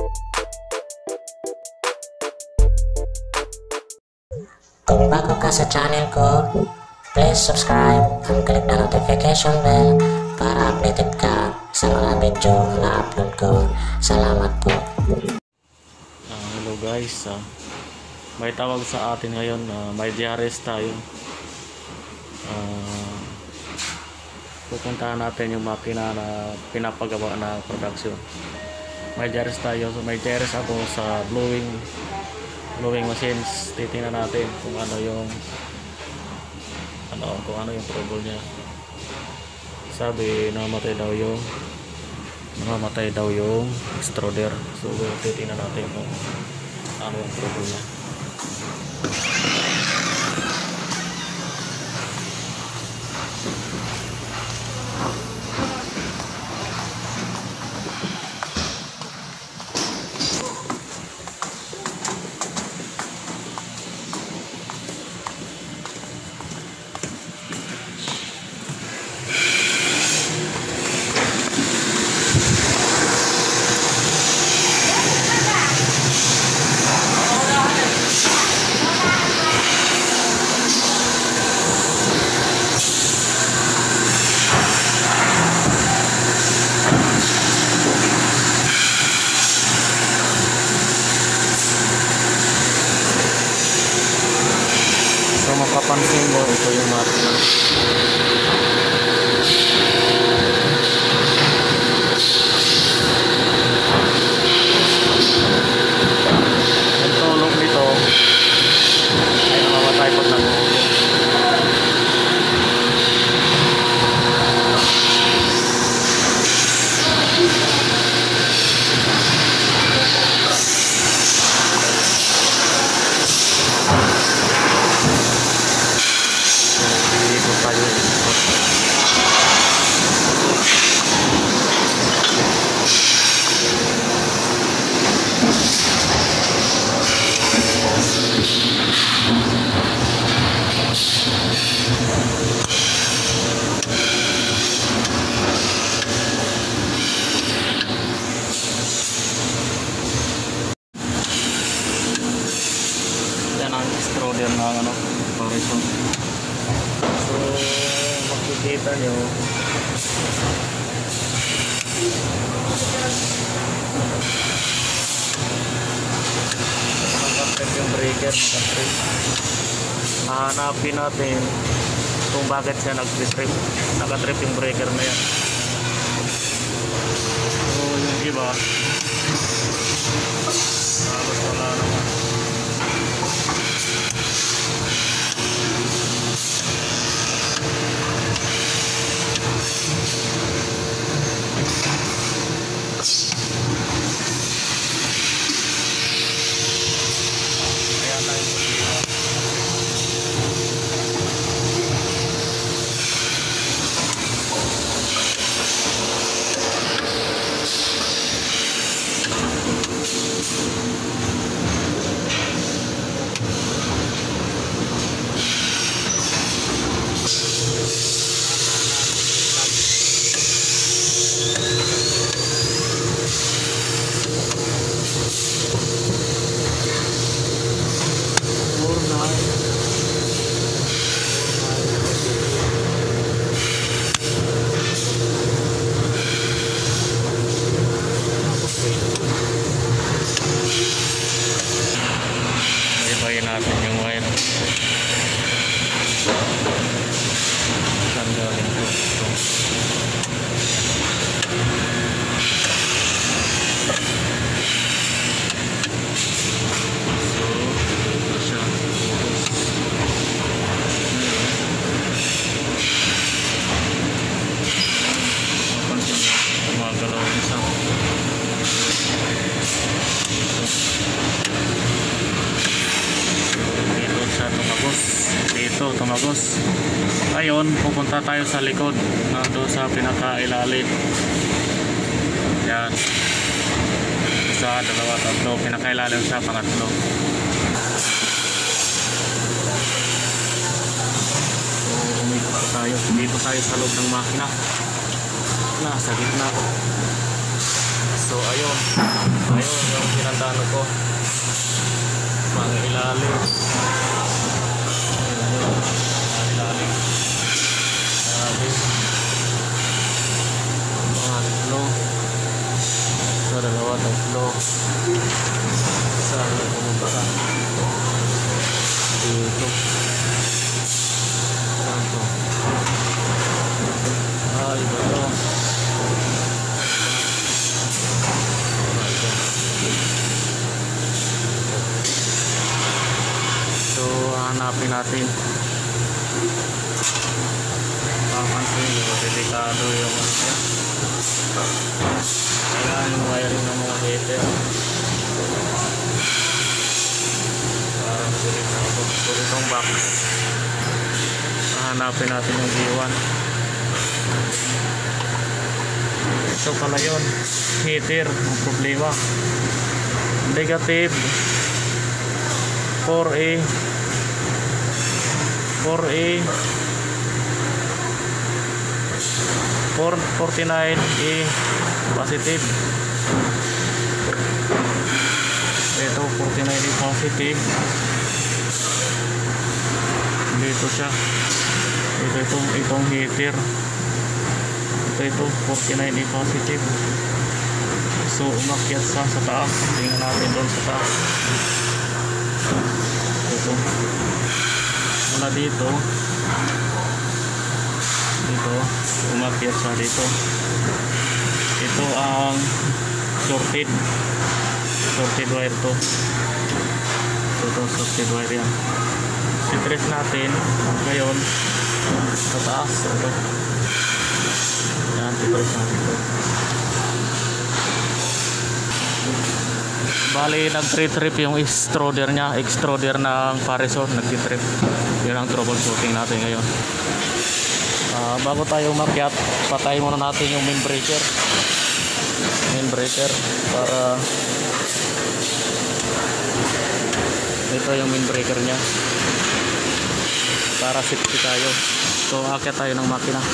Kung bago ka sa channel ko, please subscribe and click the notification bell para updated ka sa mga video na upload ko. Salamat po. Hello guys, may tawag sa atin ngayon, may DRS tayo. Pupuntahan natin yung makina na pinapagawa na production. May DRS tayo, so may DRS ako sa blowing machines. Titingnan natin kung ano yung trouble niya. Sabi namatay daw yung extruder. So titingnan natin kung ano yung trouble niya. So mapapansin mo, ito yung makina. Yung tulog nito ay namamatay pag nag-uulog. Yan ang extruder na comparison. So makikita nyo nakatrip yung breaker, hahanapin natin kung bakit siya nakatrip yung breaker na yan. So yung iba halos wala naman. Ibayin natin yung wire. Saan galing po? Tumagos. Ayun, pupunta tayo sa likod, nando sa pinakailalim. Yan. Isa, dalawa, tatlo. Pinakailalim sa pangatlo. So, umikot tayo. Dito tayo sa loob ng makina. Nasa gitna. So ayun yung pinandano ko, pang ilalim. Ilalim. Tatlo. Sa dalawa, tatlo. Saan pumunta? Dito. Saan to? Iba to. So, hanapin natin. Delikado yung kailangan yung wiring ng mga heater. Parang sulit itong box. Hanapin natin yung V1. Ito pala yun, heater ang problema. Negative 4A 49A positive. Ito 49A positive. Dito siya. Itong heater. Ito 49A positive. So umakyat sa taas. Tingnan natin doon sa taas. Ito. Mula dito umakyat sa dito. Ito ang shorted wire to. Ito shorted wire yan. Sitres natin ngayon sa taas. Ito yan, sitres natin ito. Bali nag-trip yung extruder ng Parison, nag-trip. Yun ang troubleshooting natin ngayon. Bago tayo umakyat, patayin muna natin yung main breaker para ito yung main breaker nya para safety tayo. So akyat tayo ng makina.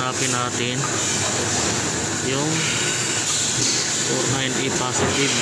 Hanapin natin yung 49A positive.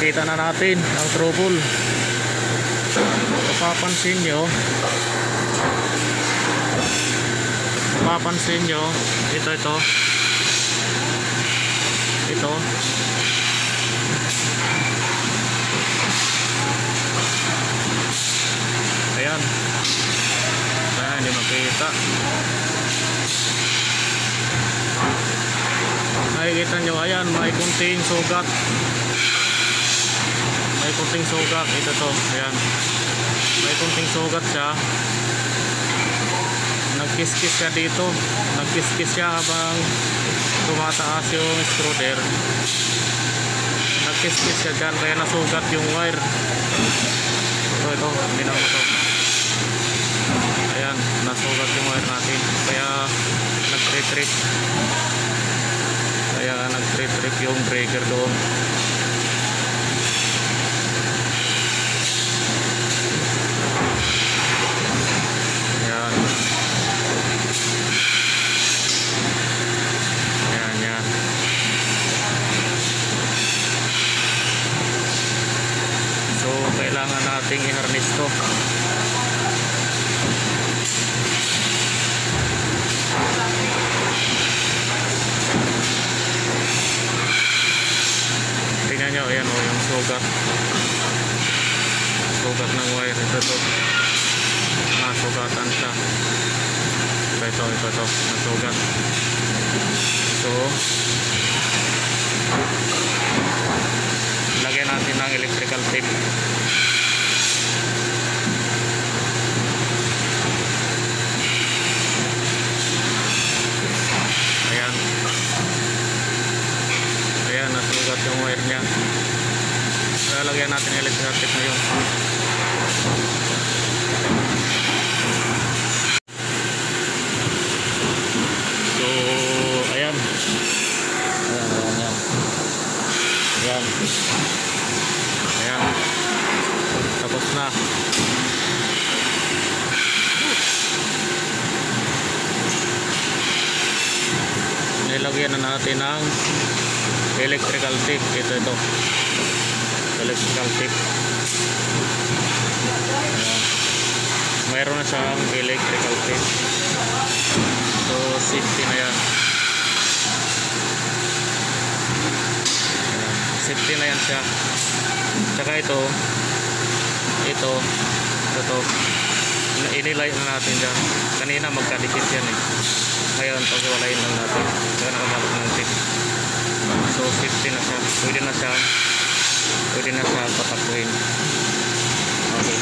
nakita na natin ang trouble. Mapapansin nyo, ito ayan, hindi makita. Nakikita nyo, ayan, may kunting sugat, ito ayan, may kunting sugat siya. Nagkiskis siya dito, habang tumataas yung extruder. Nagkiskis siya dyan, kaya nasugat yung wire. Ito, hindi na ito. Ayan, nasugat yung wire natin, kaya nag-trip yung breaker doon. Yan. So kailangan nating i-harness to. Tingnan nyo, ayan yung sugat ng wire. Ito nasugatan siya. Ito nasugat. So lagyan natin ng electrical tape. Ayan, nasugat yung wire nya. Lalagyan natin ng electrical tape ngayon. Ayan, tapos na. Nilagyan na natin ng electrical tape. Ito electrical tape. Ayan. Mayroon na siyang electrical tape, so safety na yan. Safety na yan siya. Tsaka ito inilay na natin dyan. Kanina magkadikit yan ngayon pagwalayin lang natin, kaya nakabalot ng tape. So safety na siya, pwede na siya patakbuhin. Okay.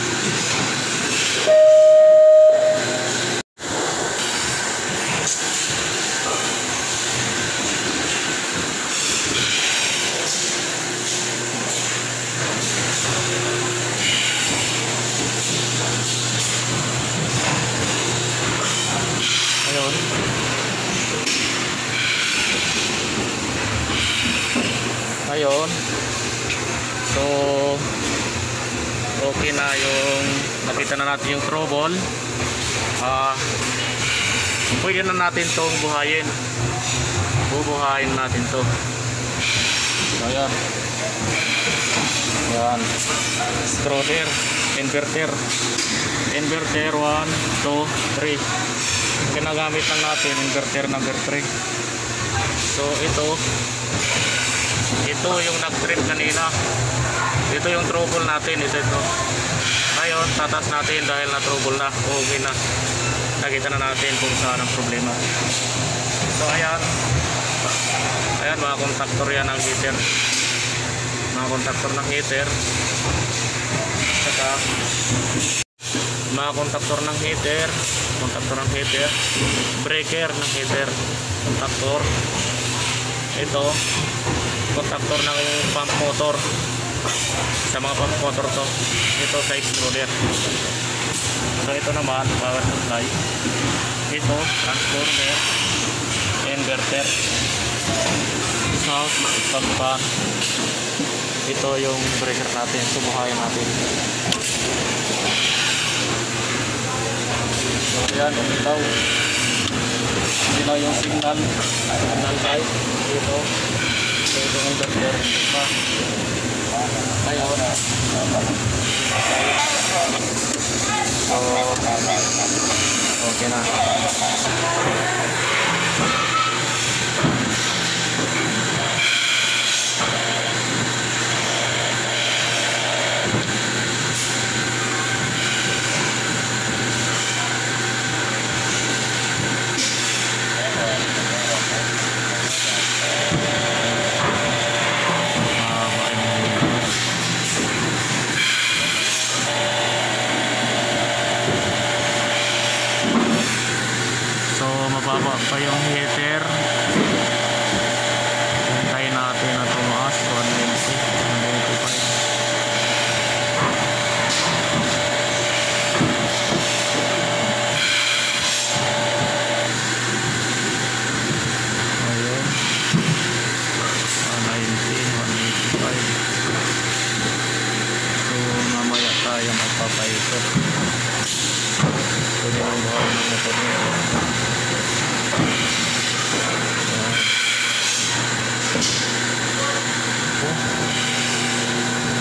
Ayun. So okay na yung nakita na natin yung trouble. Pwede na natin tong bubuhayin natin to. So ayan, extruder, inverter 1, 2, 3. Ginagamit lang natin inverter number 3. So ito yung nag-trip kanina. Ito yung trouble natin. Ito. Ngayon tatas natin dahil na trouble na. Okay na. Nakita na natin kung saan ang problema. So ayan mga kontaktor yan ng heater. Mga kontaktor ng heater. Saka mga kontaktor ng heater, breaker ng heater, kontaktor. Ito kontaktor ng pump motor. Sa mga pump motor to, ito sa extruder. So ito naman power supply. Ito transformer, inverter, south, pagpan. Ito yung breaker natin, subuhayan natin. So yan, umilaw yung signal light. Ito yung inverter. Ayaw na. So, okay na. Mababa pa yung heater. Hintayin natin na tumaas 120, 125. Ayun 190, 185. So mamaya tayo magpapaikot. Ito yung buhay ng motor nito.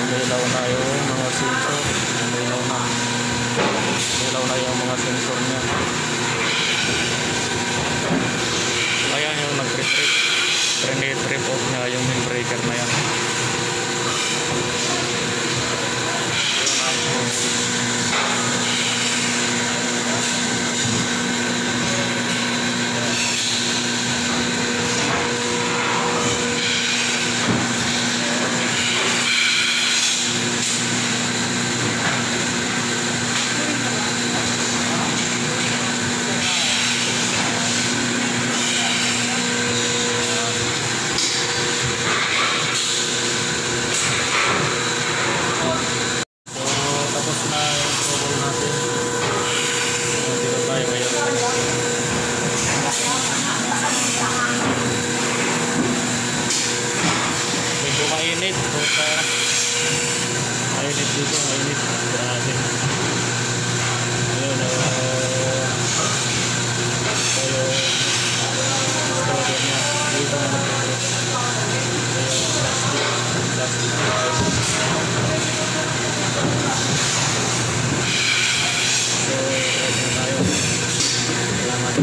Umilaw na yung mga sensor. Umilaw na yung mga sensor niya. Ayan yung nag-trip. Trip off niya yung main breaker na yan. Mainit dito, mainit. Grabe. Ayun, story niya. Dito na plastic. So, ayun tayo. Salamat.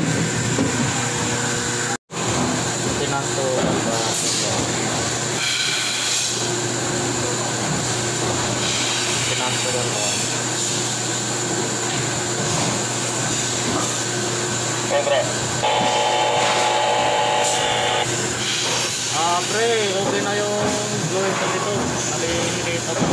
Tinanto ba? Pre, okay na yung gawin ko dito. Nalihinit ako.